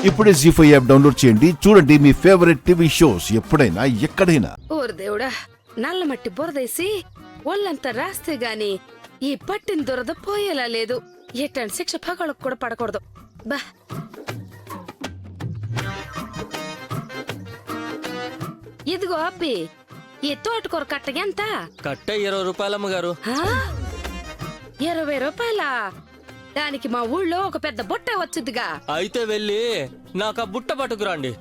ఇప్పుడే జీ5 app download చేయండి. చూడండి మీ ఫేవరెట్ టీవీ షోస్ ఎప్పుడైనా ఎక్కడైనా. ఓరు దేవుడా, నల్ల మట్టి బురదేసి ఒళ్ళంతా రాస్తే గాని ఈ పట్టిన దురద పోయేలా లేదు. ఎట్టని శిక్ష పగలకు కూడా పడకూడదు. బా ఇదిగో అప్పి, ఈ తోటకూర కట్ట ఎంత? కట్ట 20 రూపాయలమ్మ గారు. 20 రూపాయలా? దానికి మా ఊళ్ళో ఒక పెద్ద బుట్ట వచ్చుద్దిగా. అయితే వెళ్ళి నాకు ఆ బుట్ట పట్టుకురండి.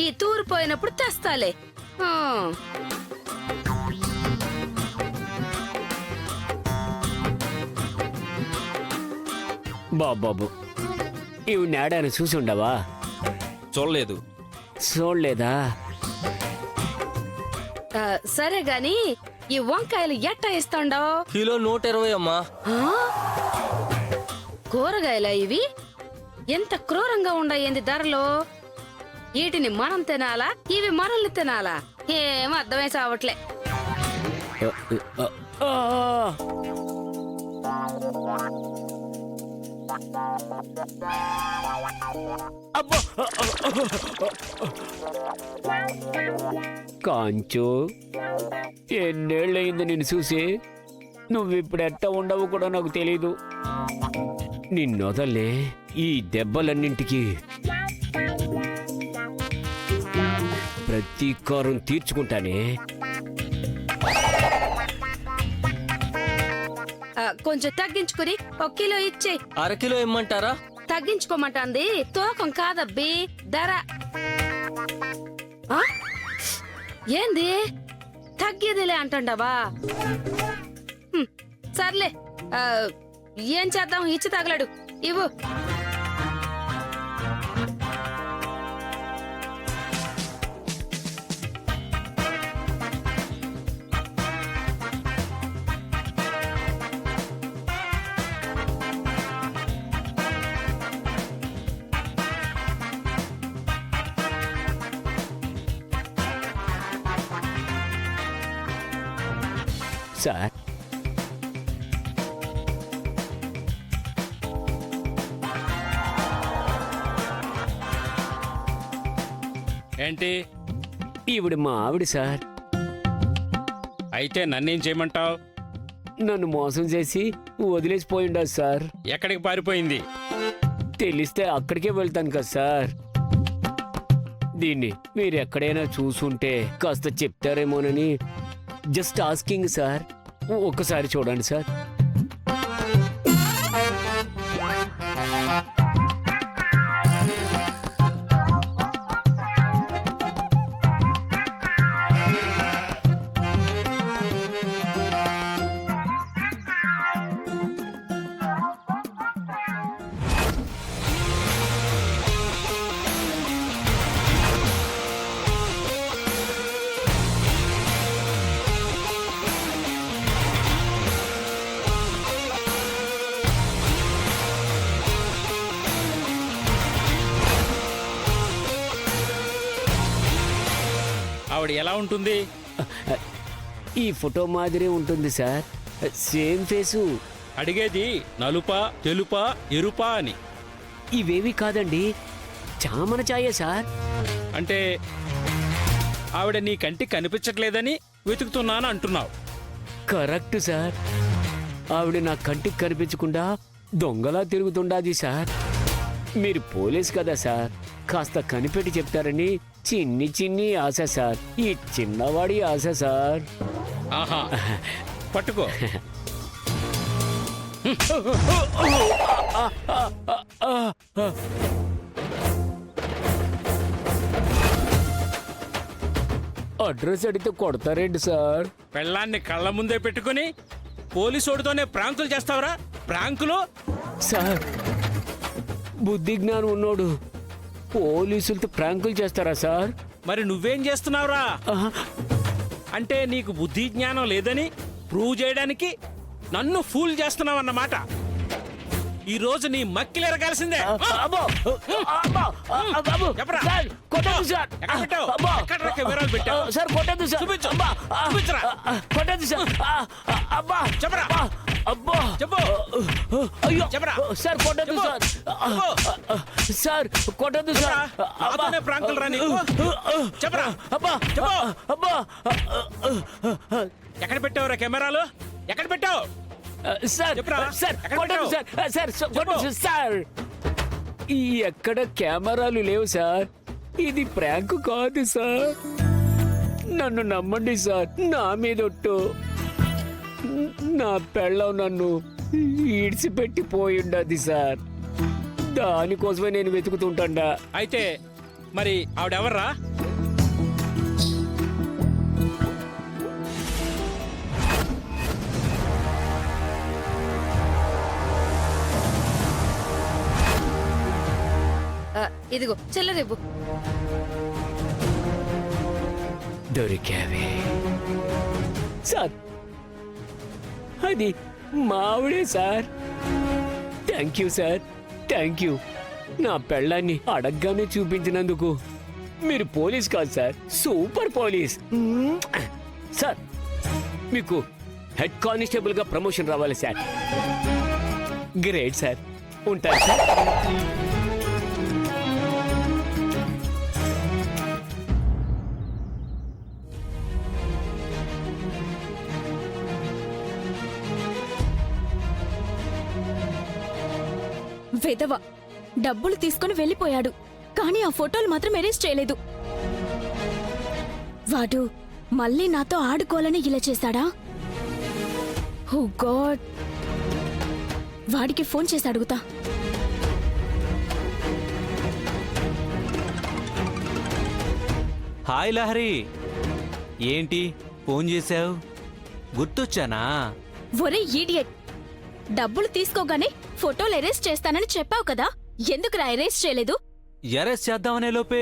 ఈ తూరు పోయినప్పుడు తెస్తాలే. బాబు ఇవి నేడాను చూసుండవా? చూడలేదు. చూడలేదా? సరే గాని ఈ వంకాయలు ఎట్టా ఇస్తాండో? కిలో 120 అమ్మా. కూరగాయలా ఇవి? ఎంత క్రూరంగా ఉండయింది ధరలు. వీటిని మనం తినాలా, ఇవి మనల్ని తినాలా? ఏం అర్థమే చావట్లే. కాంచు, ఎన్నేళ్ళయింది నిన్ను చూసి. నువ్విప్పుడు ఎట్ట ఉండవు కూడా నాకు తెలీదు. నిన్నొదలే ఈ దెబ్బలన్నింటికి ప్రతీకారం తీర్చుకుంటానే. కొంచెం తగ్గించుకుని 1 కిలో ఇచ్చే. 1/2 కిలో ఇమ్మంటారా? తగ్గించుకోమంటాంది తూకం కాదబ్బి, ధర. ఏంది తగ్గేదిలే అంటాండవా? సర్లే, ఏం చేద్దాం, ఇచ్చి తగలడు. ఇవ్వు. సార్, ఏంటి? ఈవిడ మా ఆవిడ సార్. అయితే నన్నేం చేయమంటావు? నన్ను మోసం చేసి వదిలేసిపోయిండదు సార్. ఎక్కడికి పారిపోయింది? తెలిస్తే అక్కడికే వెళ్తాను కదా సార్. దీన్ని మీరు ఎక్కడైనా చూసుంటే కాస్త చెప్తారేమోనని జస్ట్ ఆస్కింగ్ సార్. ఒక్కసారి చూడండి సార్. ఆవిడ ఎలా ఉంటుంది? ఈ ఫోటో మాదిరి ఉంటుంది సార్. Same face. అడిగేది నలుపా, తెలుపా, ఎరుపా అని. ఇవేవి కాదండి, చామన ఛాయే సార్. అంటే ఆవిడ నీ కంటికి కనిపించట్లేదని వెతుకుతున్నాను అంటున్నావు. Correct sir. ఆవిడ నా కంటికి కనిపించకుండా దొంగలా తిరుగుతుండాది సార్. మీరు పోలీస్ కదా సార్, కాస్త కనిపెట్టి చెప్తారని చిన్ని ఆశ సార్. ఈ చిన్నవాడి ఆశ సార్. ఆహా, పట్టుకో. అడ్రస్ అడిగితే కొడతారేంటి సార్? పెళ్ళాన్ని కళ్ళ ముందే పెట్టుకుని పోలీసోడితోనే ప్రాంకులు చేస్తావురా? ప్రాంకులు సార్, బుద్ధి జ్ఞానం ఉన్నోడు పోలీసులతో ప్రాంకులు చేస్తారా సార్? మరి నువ్వేం చేస్తున్నావురా? అంటే నీకు బుద్ధి జ్ఞానం లేదని ప్రూవ్ చేయడానికి నన్ను ఫూల్ చేస్తున్నావన్నమాట. ఈ రోజు నీ మక్కిలు ఎరగాల్సిందే. అబ్బా చెప్పు అయ్యో చెప్పరా. సార్ కొట్టదు చెప్పు. సార్ సార్ కొట్టదు సార్ నాతోనే ప్రాంకులు రా నీకు. చెప్పరా. అబ్బా చెప్పు. అబ్బా ఎక్కడ పెట్టావురా కెమెరాలు? ఎక్కడ పెట్టావు? సార్ చెప్పురా. సార్ ఎక్కడ కొట్టదు పెట్టావు? సార్ కొట్టదు సార్ ఈ ఎక్కడ కెమెరాలు లేవు సార్. ఇది ప్రాంక్ కాదు సార్. నన్ను నమ్మండి సార్, నా మీదొట్టు. నా పెళ్ళం నన్ను ఈడ్చిపెట్టి పోయిండది సార్. దానికోసమే నేను వెతుకుతుంటా. అయితే మరి ఆవిడెవర్రా? ఇదిగో చిల్లరేపు. దొరికావే సార్. అది మావిడే sir. Thank you sir, thank you. నా పెళ్ళాన్ని అడగ్గానే చూపించినందుకు. మీరు పోలీస్ కాదు సార్, సూపర్ పోలీస్. సార్ మీకు హెడ్ కానిస్టేబుల్ గా ప్రమోషన్ రావాలి సార్. Great sir. ఉంటారు సార్. వెధవ డబ్బులు తీసుకుని వెళ్ళిపోయాడు, కానీ ఆ ఫోటోలు మాత్రం ఎరేజ్ చేయలేదు. వాడు మళ్ళీ నాతో ఆడుకోవాలని ఇలా చేశాడా? ఓ గాడ్. వాడికి ఫోన్ చేసి అడుగుతా. హాయ్ లహరి, ఏంటి ఫోన్ చేశావు? గుర్తొచ్చానా? ఒరే ఈడియట్, డబ్బులు తీసుకోగానే ఫోటోలు ఎరేజ్ చేస్తానని చెప్పావు కదా, ఎందుకురా ఎరేజ్ చేయలేదు? ఎరెస్ట్ చేద్దామనే లోపే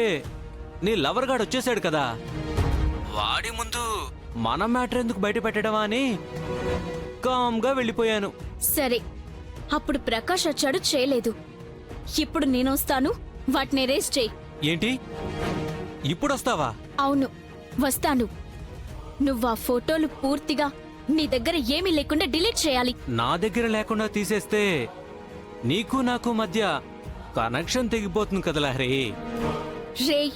నీ లవర్ గాడు వచ్చేసాడు కదా. వాడి ముందు మన మ్యాటర్ ఎందుకు బయట పెట్టడమా అని కామ్గా వెళ్ళిపోయాను. సరే, అప్పుడు ప్రకాష్ వచ్చాడు, చేయలేదు. ఇప్పుడు నేనొస్తాను, వాటిని ఎరేజ్ చేయి. ఏంటి ఇప్పుడొస్తావా? అవును, వస్తాను. నువ్వా ఫోటోలు పూర్తిగా నీ దగ్గర ఏమీ లేకుండా డిలీట్ చేయాలి. నా దగ్గర లేకుండా తీసేస్తే నీకు నాకు మధ్య కనెక్షన్ తెగిపోతుంది కదా లహరి. రేయ్,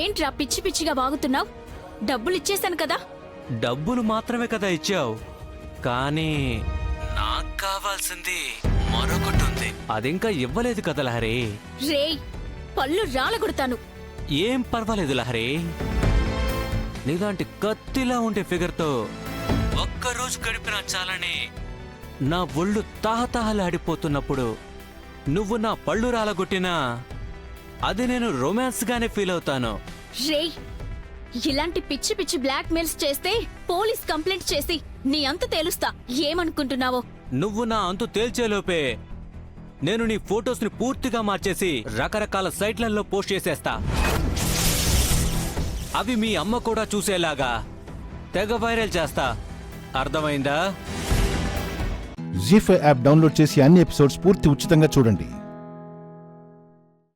ఏంట్రా పిచ్చి పిచ్చిగా వాగుతున్నావు? డబ్బులిచ్చేశాను కదా. డబ్బులు మాత్రమే కదా ఇచ్చావు, కానీ నాకు కావాల్సింది మరొకటి ఉంది. అదింకా ఇవ్వలేదు కదా లహరి. రేయ్, పళ్ళు రాలగొడతాను. ఏం పర్వాలేదు లహరి. నీలాంటి కత్తిలా ఉండే ఫిగర్తో ఒక్కరోజు గడిపినా చాలని నా ఒళ్ళు తహతహలాడిపోతున్నప్పుడు నువ్వు నా పళ్ళు రాలగొట్టినా అది నేను రొమాన్స్ గానే ఫీల్ అవుతాను. రేయ్, ఇలాంటి పిచ్చి పిచ్చి బ్లాక్ మెయిల్స్ చేస్తే పోలీస్ కంప్లైంట్ చేసి నీ అంత తేలుస్తా. ఏమనుకుంటున్నావో? నువ్వు నా అంతు తేల్చేలోపే నేను నీ ఫొటోస్ ని పూర్తిగా మార్చేసి రకరకాల సైట్లలో పోస్ట్ చేసేస్తా. అవి మీ అమ్మ కూడా చూసేలాగా తెగ వైరల్ చేస్తా. అర్థమైందా? జీ5 యాప్ డౌన్లోడ్ చేసి అన్ని ఎపిసోడ్స్ పూర్తి ఉచితంగా చూడండి.